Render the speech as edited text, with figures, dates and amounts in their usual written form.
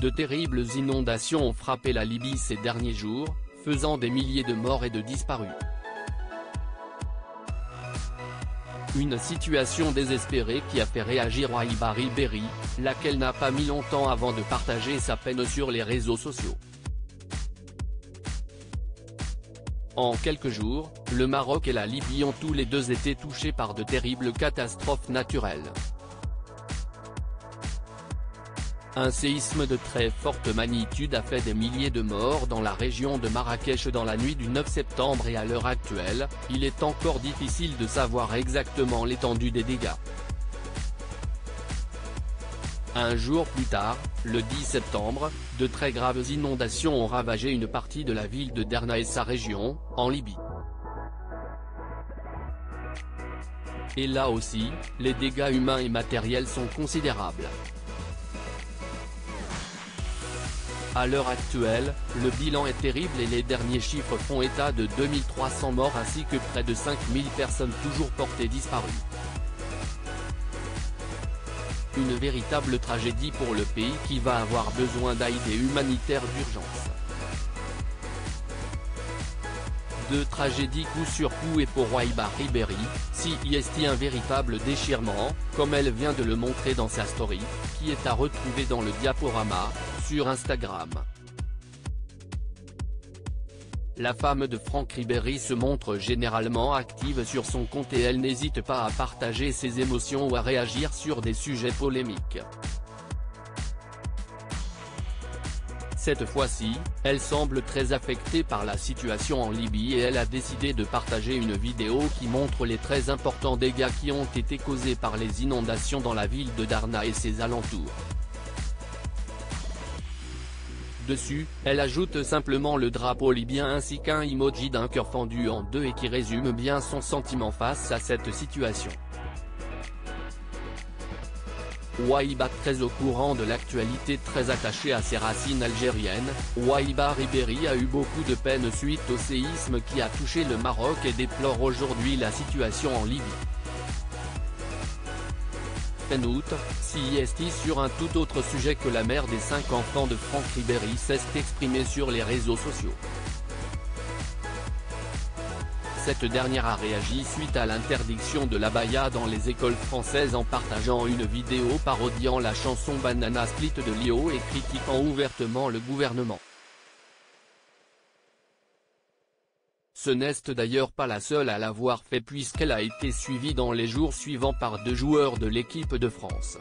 De terribles inondations ont frappé la Libye ces derniers jours, faisant des milliers de morts et de disparus. Une situation désespérée qui a fait réagir Wahibah Ribéry, laquelle n'a pas mis longtemps avant de partager sa peine sur les réseaux sociaux. En quelques jours, le Maroc et la Libye ont tous les deux été touchés par de terribles catastrophes naturelles. Un séisme de très forte magnitude a fait des milliers de morts dans la région de Marrakech dans la nuit du 9 septembre et à l'heure actuelle, il est encore difficile de savoir exactement l'étendue des dégâts. Un jour plus tard, le 10 septembre, de très graves inondations ont ravagé une partie de la ville de Derna et sa région, en Libye. Et là aussi, les dégâts humains et matériels sont considérables. À l'heure actuelle, le bilan est terrible et les derniers chiffres font état de 2300 morts ainsi que près de 5000 personnes toujours portées disparues. Une véritable tragédie pour le pays qui va avoir besoin d'aide humanitaire d'urgence. Deux tragédies coup sur coup et pour Wahibah Ribéry, si est un véritable déchirement, comme elle vient de le montrer dans sa story, qui est à retrouver dans le diaporama, sur Instagram. La femme de Franck Ribéry se montre généralement active sur son compte et elle n'hésite pas à partager ses émotions ou à réagir sur des sujets polémiques. Cette fois-ci, elle semble très affectée par la situation en Libye et elle a décidé de partager une vidéo qui montre les très importants dégâts qui ont été causés par les inondations dans la ville de Darna et ses alentours. Dessus, elle ajoute simplement le drapeau libyen ainsi qu'un emoji d'un cœur fendu en deux et qui résume bien son sentiment face à cette situation. Wahibah très au courant de l'actualité, très attachée à ses racines algériennes, Wahibah Ribéry a eu beaucoup de peine suite au séisme qui a touché le Maroc et déplore aujourd'hui la situation en Libye. En août, CIST sur un tout autre sujet que la mère des 5 enfants de Franck Ribéry s'est exprimée sur les réseaux sociaux. Cette dernière a réagi suite à l'interdiction de l'abaya dans les écoles françaises en partageant une vidéo parodiant la chanson Banana Split de Lio et critiquant ouvertement le gouvernement. Ce n'est d'ailleurs pas la seule à l'avoir fait puisqu'elle a été suivie dans les jours suivants par 2 joueurs de l'équipe de France.